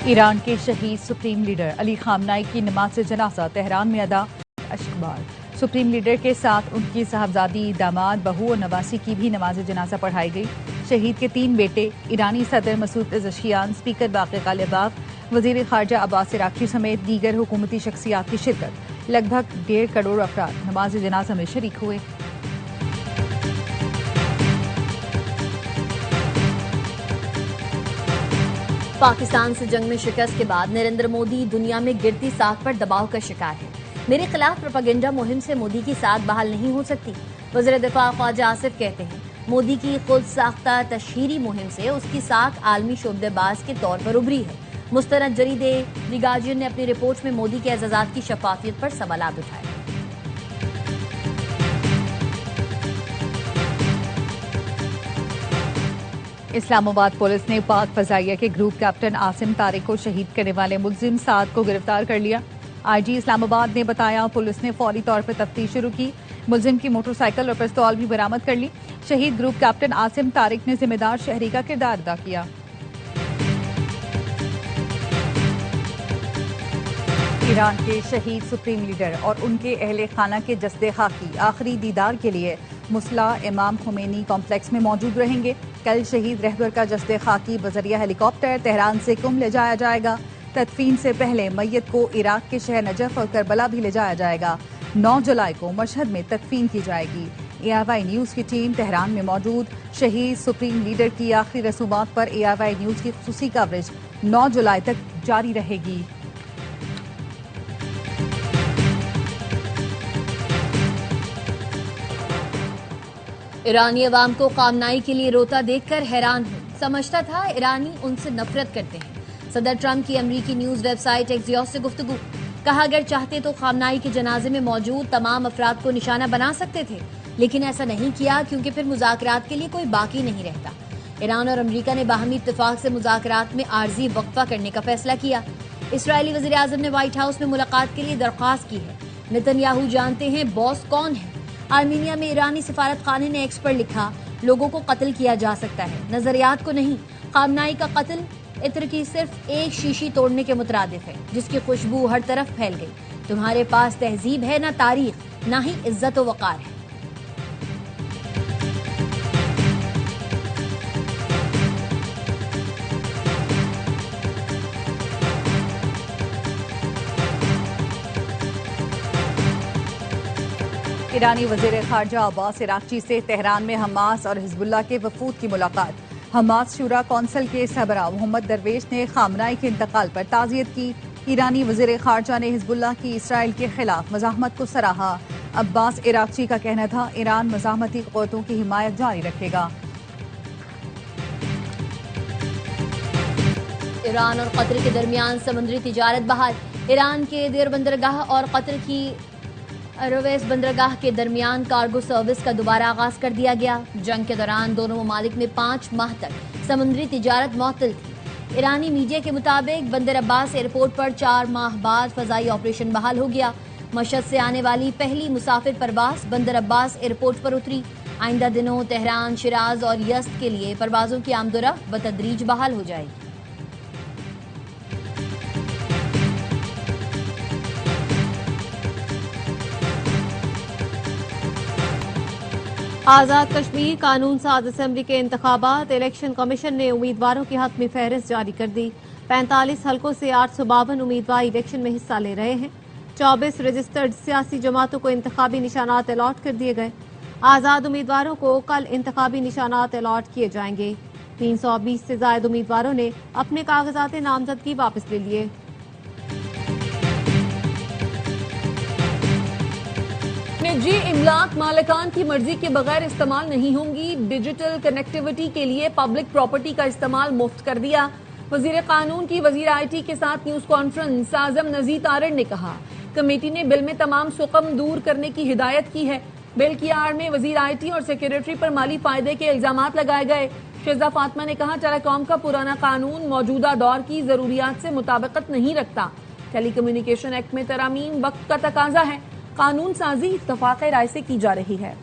Iran के शहीद supreme leader Ali खामनाई की नमाज जनाजा तेहरान में अदा। अशकबार सुप्रीम लीडर के साथ उनकी साहबजादी, दामाद, बहू और नवासी की भी नमाज जनाजा पढ़ाई गई। शहीद के 3 बेटे ईरानी सदर मसूद पेज़ेश्कियान, स्पीकर बाक़र कालिबाफ, वज़ीर ख़ारजा अब्बास इराक़ची समेत दीगर हुकूमती शख्सियात की शिरकत। लगभग 1.5 करोड़ अफराद नमाज जनाजा में शरीक हुए। पाकिस्तान से जंग में शिकस्त के बाद नरेंद्र मोदी दुनिया में गिरती साख पर दबाव का शिकार है। मेरे खिलाफ प्रोपेगेंडा मुहिम से मोदी की साख बहाल नहीं हो सकती। वज़ीर दिफा ख्वाजा आसिफ कहते हैं, मोदी की खुद साख्ता तशहीरी मुहिम से उसकी साख आलमी शोबदेबाज के तौर पर उभरी है। मुस्तनद जरीदे द गार्जियन ने अपनी रिपोर्ट में मोदी के एजाज़ात की शफाफियत पर सवालात उठाए। इस्लामाबाद पुलिस ने पाक फजाइया के ग्रुप कैप्टन आसिम तारिक को शहीद करने वाले मुलजिम साद को गिरफ्तार कर लिया। आईजी इस्लामाबाद ने बताया, पुलिस ने फौरी तौर पर तफ्तीश शुरू की। मुलजिम की मोटरसाइकिल और पिस्तौल भी बरामद कर ली। शहीद ग्रुप कैप्टन आसिम तारिक ने जिम्मेदार शहरी का किरदार अदा किया। ईरान के शहीद सुप्रीम लीडर और उनके अहले खाना के जस्दे खाकी आखिरी दीदार के लिए मुसला इमाम खुमैनी कॉम्प्लेक्स में मौजूद रहेंगे। कल शहीद रहबर का जस्दे खाकी बजरिया हेलीकॉप्टर तेहरान से कुम ले जाया जाएगा। तदफीन से पहले मैयत को इराक के शहर नजफ और करबला भी ले जाया जाएगा। 9 जुलाई को मशहद में तदफीन की जाएगी। AIY न्यूज़ की टीम तेहरान में मौजूद। शहीद सुप्रीम लीडर की आखिरी रसूमात पर AIY न्यूज़ की खुसूसी कवरेज 9 जुलाई तक जारी रहेगी। ईरानी अवाम को खामनाई के लिए रोता देखकर हैरान हूँ। समझता था ईरानी उनसे नफरत करते हैं। सदर ट्रंप की अमरीकी न्यूज वेबसाइट एक्सियोस से गुफ्तगू। कहा, अगर चाहते तो खामनाई के जनाजे में मौजूद तमाम अफराद को निशाना बना सकते थे, लेकिन ऐसा नहीं किया क्योंकि फिर मुज़ाकरात के लिए कोई बाकी नहीं रहता। ईरान और अमरीका ने बाहमी इत्तेफाक से मुज़ाकरात में आर्जी वक्फा करने का फैसला किया। इसराइली वज़ीर आज़म ने व्हाइट हाउस में मुलाकात के लिए दरख्वास्त की है। नेतन्याहू जानते हैं बॉस कौन है। आर्मीनिया में ईरानी सिफारत खाने ने एक्स पर लिखा, लोगों को कत्ल किया जा सकता है, नजरियात को नहीं। खामनाई का कत्ल इत्र की सिर्फ एक शीशी तोड़ने के मुतरादिफ है, जिसकी खुशबू हर तरफ फैल गई। तुम्हारे पास तहजीब है ना तारीख, ना ही इज्जत व वक़ार है। ईरानी वज़ीर ख़ारजा अब्बास इराक़ची से तेहरान में हमास और हिज़्बुल्लाह के वफूद की मुलाकात। हमास शुरा कौंसिल के सरबराह मोहम्मद दरवेश ने खामनाई के इंतकाल पर ताज़ियत की। ईरानी वज़ीर ख़ारजा ने हिज़्बुल्लाह की इसराइल के खिलाफ मज़ाहमत को सराहा। अब्बास इराक़ची का कहना था, ईरान मज़ाहमती क़ुव्वतों की हिमायत जारी रखेगा। ईरान और कतर के दरमियान समुद्री तिजारत बहाल। ईरान के देर बंदरगाह और कतर की रवेस बंदरगाह के दरमियान कार्गो सर्विस का दोबारा आगाज कर दिया गया। जंग के दौरान दोनों ममालिक में 5 माह तक समुद्री तिजारत मुअत्तल थी। ईरानी मीडिया के मुताबिक बंदर अब्बास एयरपोर्ट पर 4 माह बाद फजाई ऑपरेशन बहाल हो गया। मशहद से आने वाली पहली मुसाफिर परवाज बंदर अब्बास एयरपोर्ट पर उतरी। आइंदा दिनों तेहरान, शिराज और यज़्द के लिए परवाजों की आमदोरफ्त बतदरीज बहाल हो जाएगी। आज़ाद कश्मीर कानून साज असम्बली के इंतखाबात। इलेक्शन कमीशन ने उम्मीदवारों की हक में फहरिस्त जारी कर दी। 45 हलकों से 852 उम्मीदवार इलेक्शन में हिस्सा ले रहे हैं। 24 रजिस्टर्ड सियासी जमातों को इंतखाबी निशानात अलॉट कर दिए गए। आज़ाद उम्मीदवारों को कल इंतखाबी निशानात अलॉट किए जाएंगे। 320 से ज्यादा उम्मीदवारों ने अपने कागजात नामजदगी वापस ले लिए। निजी इमलाक मालिकान की मर्जी के बगैर इस्तेमाल नहीं होंगी। डिजिटल कनेक्टिविटी के लिए पब्लिक प्रॉपर्टी का इस्तेमाल मुफ्त कर दिया। वजीर कानून की वजीर IT के साथ न्यूज कॉन्फ्रेंस आजम नजीर तारड़ ने कहा, कमेटी ने बिल में तमाम सुकम दूर करने की हिदायत की है। बिल की आड़ में वजीर IT और सेक्रेटरी पर माली फायदे के इल्जामात लगाए गए। शेजा फातिमा ने कहा, टेलीकॉम का पुराना कानून मौजूदा दौर की जरूरियात से मुताबिकत नहीं रखता। टेलीकम्युनिकेशन एक्ट में तरामीम वक्त का तकाजा है। कानून साजी इत्तफाक राय से की जा रही है।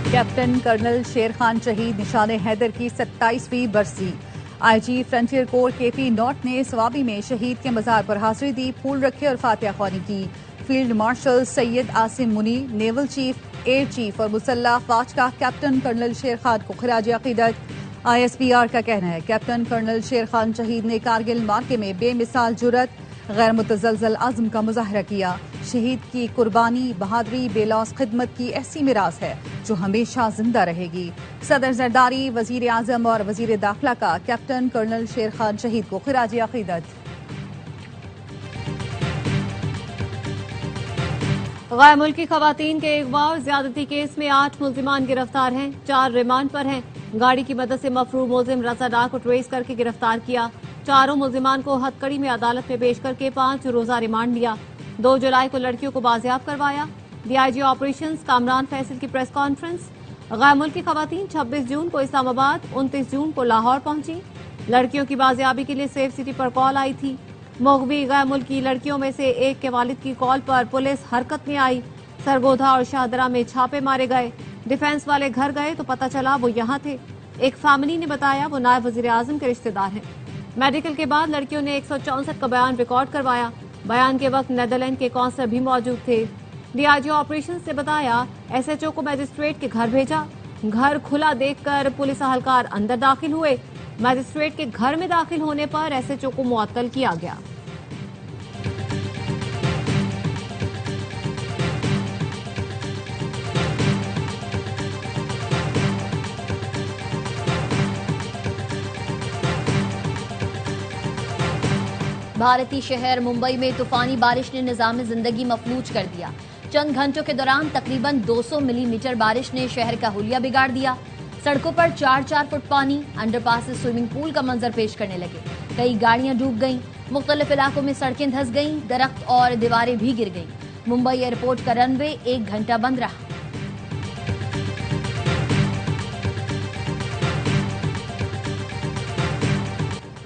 कैप्टन कर्नल शेर खान शहीद निशान हैदर की 27वीं बरसी। IG frontier core KP not ने स्वाबी में शहीद के मजार पर हाजिरी दी, फूल रखे और फातिहा ख्वानी की। फील्ड मार्शल सैयद आसिम मुनी, नेवल चीफ, एयर चीफ और मुसल्ला फौज का कैप्टन कर्नल शेर खान को खिराज अकीदत। ISPR का कहना है कैप्टन कर्नल शेर खान शहीद ने कारगिल मार्के में बेमिसाल जुर्रत, गैर मुतज़लज़ल अज़्म का मुजाहरा किया। शहीद की कुर्बानी, बहादुरी, बेलौस खिदमत की ऐसी मिरास है जो हमेशा जिंदा रहेगी। सदर जरदारी, वजीर आजम और वजीर दाखिला का कैप्टन कर्नल शेर खान शहीद को खिराज अकीदत। गैर मुल्की खवातीन के अगवा और ज्यादती केस में 8 मुल्जिमान गिरफ्तार हैं, 4 रिमांड पर हैं। गाड़ी की मदद से मफरू मुल्जिम रजा डार को ट्रेस करके गिरफ्तार किया। चारों मुल्जिमान को हथकड़ी में अदालत में पेश करके 5 रोजा रिमांड लिया। 2 जुलाई को लड़कियों को बाजियाब करवाया। DIG ऑपरेशंस कामरान फैसल की प्रेस कॉन्फ्रेंस। गैर मुल्की खवातीन 26 जून को इस्लामाबाद, 29 जून को लाहौर पहुंची। लड़कियों की बाजियाबी के लिए सेफ सिटी पर कॉल आई थी। मुगवी गैर मुल्की लड़कियों में से एक के वालिद की कॉल पर पुलिस हरकत में आई। सरगोधा और शाहदरा में छापे मारे गए। डिफेंस वाले घर गए तो पता चला वो यहाँ थे। एक फैमिली ने बताया वो नायब वजीर आजम के रिश्तेदार हैं। मेडिकल के बाद लड़कियों ने 164 का बयान रिकॉर्ड करवाया। बयान के वक्त नेदरलैंड के कौंसलर भी मौजूद थे। DIG ऑपरेशन ने बताया SHO को मजिस्ट्रेट के घर भेजा। घर खुला देखकर पुलिस अहलकार अंदर दाखिल हुए। मजिस्ट्रेट के घर में दाखिल होने पर SHO को मुअत्तल किया गया। भारतीय शहर मुंबई में तूफानी बारिश ने निजाम जिंदगी मफलूज कर दिया। चंद घंटों के दौरान तकरीबन 200 मिलीमीटर बारिश ने शहर का हुलिया बिगाड़ दिया। सड़कों पर 4-4 फुट पानी, अंडरपास से स्विमिंग पूल का मंजर पेश करने लगे। कई गाड़ियां डूब गईं, मुख्तलिफ इलाकों में सड़कें धंस गईं, दरख्त और दीवारें भी गिर गईं। मुंबई एयरपोर्ट का रनवे 1 घंटा बंद रहा।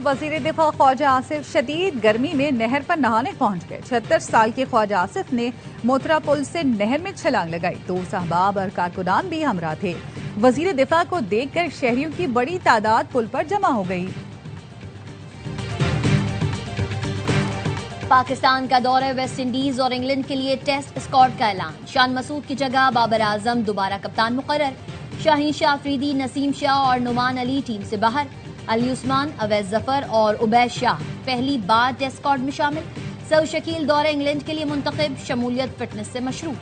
वजीर दिफा ख्वाजा आसिफ शदीद गर्मी में नहर पर नहाने पहुंच गए। 76 साल के ख्वाजा आसिफ ने मोतरा पुल से नहर में छलांग लगाई। 2 सहबाब और कारकुनान भी हमरा थे। वजीर दिफा को देखकर शहरियों की बड़ी तादाद पुल पर जमा हो गई। पाकिस्तान का दौरे वेस्ट इंडीज और इंग्लैंड के लिए टेस्ट स्क्वाड का ऐलान। शान मसूद की जगह बाबर आजम दोबारा कप्तान मुकर्रर। शाहीन शाह अफरीदी, नसीम शाह और नुमान अली टीम से बाहर। अली उस्मान, अवैस जफर और उबैद शाह पहली बार टेस्ट स्क्वाड में शामिल। सऊ शकील दौरे इंग्लैंड के लिए मुंतखब, शमूलियत फिटनेस से मशरूफ।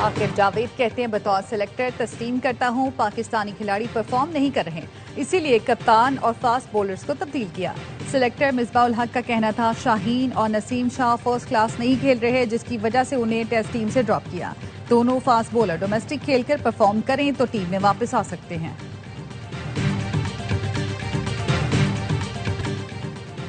आकिब जावेद कहते हैं बतौर सेलेक्टर तस्लीम करता हूं पाकिस्तानी खिलाड़ी परफॉर्म नहीं कर रहे, इसीलिए कप्तान और फास्ट बॉलर्स को तब्दील किया। सेलेक्टर मिसबाउल हक का कहना था शाहीन और नसीम शाह फर्स्ट क्लास नहीं खेल रहे, जिसकी वजह से उन्हें टेस्ट टीम से ड्रॉप किया। दोनों फास्ट बॉलर डोमेस्टिक खेलकर परफॉर्म करें तो टीम में वापस आ सकते हैं।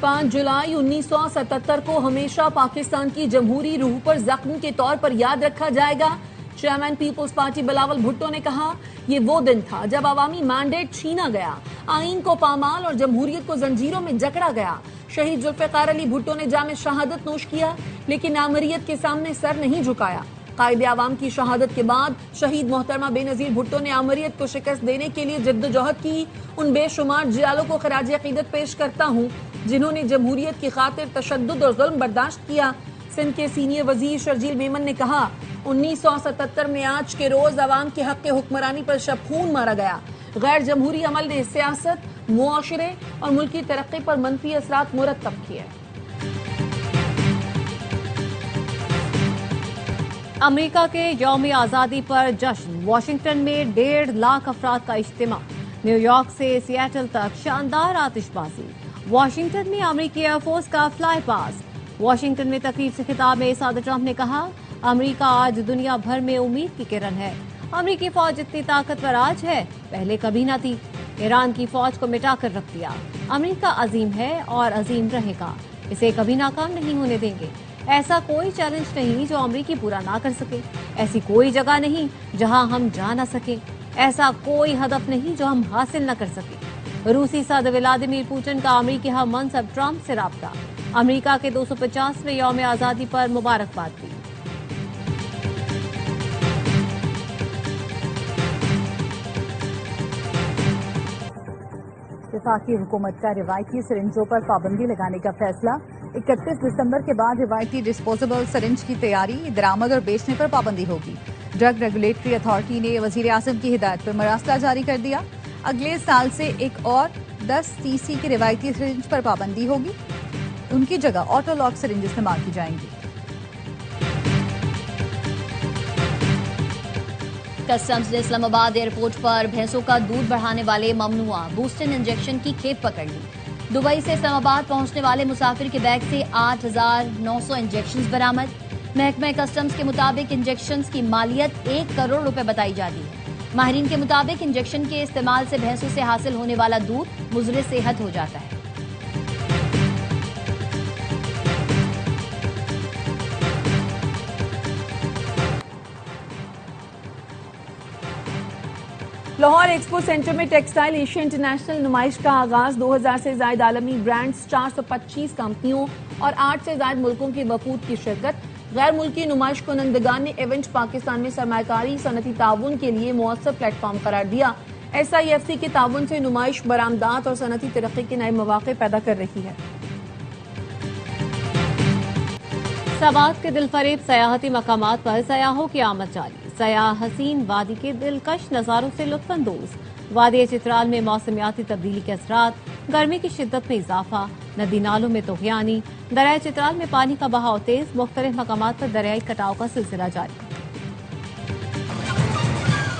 5 जुलाई 1977 को हमेशा पाकिस्तान की जमहूरी रूह पर जख्म के तौर पर याद रखा जाएगा। चेयरमैन पीपुल्स पार्टी बिलावल भुट्टो ने कहा, ये वो दिन था जब अवामी मैंडेट छीना गया, आईन को पामाल और जमहूरियत को जंजीरों में जकड़ा गया। शहीद जुल्फ़िकार अली भुट्टो ने जामे शहादत नोश किया, लेकिन आमरियत के सामने सर नहीं झुकाया। कायदे आवाम की शहादत के बाद शहीद मोहतरमा बेनजीर भुट्टो ने आमरियत को शिकस्त देने के लिए जद्दोजहद की। उन बेशुमार जियालों को खराज अकीदत पेश करता हूँ जिन्होंने जमहूरियत की खातिर तशद्दुद और जुल्म बर्दाश्त किया। सिंध के सीनियर वजीर शर्जील मेमन ने कहा, 1977 में आज के रोज अवाम के हक के हुक्मरानी पर शब खून मारा गया। गैर जमहूरी अमल ने सियासत, मुआशरे और मुल्क की तरक्की पर मनफी असरात मुरतब किए। अमेरिका के यौम आज़ादी पर जश्न। वाशिंगटन में 1.5 लाख अफराद का इज्तिमा। न्यूयॉर्क से सियाटल तक शानदार आतिशबाजी। वाशिंगटन में अमेरिकी एयरफोर्स का फ्लाई पास। वाशिंगटन में तकरीब से खिताब में सदर ट्रंप ने कहा, अमेरिका आज दुनिया भर में उम्मीद की किरण है। अमेरिकी फौज इतनी ताकतवर आज है, पहले कभी न थी। ईरान की फौज को मिटाकर रख दिया। अमेरिका अजीम है और अजीम रहेगा, इसे कभी नाकाम नहीं होने देंगे। ऐसा कोई चैलेंज नहीं जो अमेरिकी पूरा ना कर सके। ऐसी कोई जगह नहीं जहां हम जा ना सके। ऐसा कोई हदफ नहीं जो हम हासिल न कर सके। रूसी सदर व्लादिमीर पुतिन का अमेरिकी हम मनसब ट्रंप से राब्ता। अमेरिका के 250वें यौम आज़ादी पर मुबारकबाद दी। वफाकी हुकूमत का रिवायती सिरिंजों पर पाबंदी लगाने का फैसला। 31 दिसंबर के बाद रिवायती डिस्पोजेबल सिरिंज की तैयारी, दरामद और बेचने पर पाबंदी होगी। ड्रग रेगुलेटरी अथॉरिटी ने वजीर आजम की हिदायत पर मरासला जारी कर दिया। अगले साल से एक और 10 सीसी की रिवायती सिरिंज पर पाबंदी होगी। उनकी जगह ऑटोलॉक सिरिंज इस्तेमाल की जाएंगी। कस्टम्स ने इस्लामाबाद एयरपोर्ट पर भैंसों का दूध बढ़ाने वाले ममनुआ बूस्टर इंजेक्शन की खेप पकड़ ली। दुबई से इस्लामाबाद पहुंचने वाले मुसाफिर के बैग से 8,900 इंजेक्शन बरामद। महकमा कस्टम्स के मुताबिक इंजेक्शन की मालियत 1 करोड़ रुपए बताई जाती है। माहिरीन के मुताबिक इंजेक्शन के इस्तेमाल से भैंसों से हासिल होने वाला दूध मुज़र सेहत हो जाता है। लाहौर एक्सपो सेंटर में टेक्सटाइल एशिया इंटरनेशनल नुमाइश का आगाज। 2000 से ज्यादा आलमी ब्रांड्स, 425 कंपनियों और 8 से ज्यादा मुल्कों के वफूद की शिरकत। गैर मुल्की नुमाइश कुनंदगान ने इवेंट पाकिस्तान में सरमायाकारी सनती ताउन के लिए मुअस्सर प्लेटफॉर्म करार दिया। SIFC के ताउन से नुमाइश बरामदात और सनती तरक्की के नए मौके पैदा कर रही है। सवात के दिलफरेब सयाहती मकामात पर सयाहों की आमद जारी। सयाह हसीन वादी के दिलकश नज़ारों से लुत्फानंदोज। वादी चित्राल में मौसमियाती तब्दीली के असरात, गर्मी की शिद्दत में इजाफा, नदी नालों में तोगयानी। दरिया चित्राल में पानी का बहाव तेज, मुख्तलिफ मकामात पर दरियाई कटाव का सिलसिला जारी।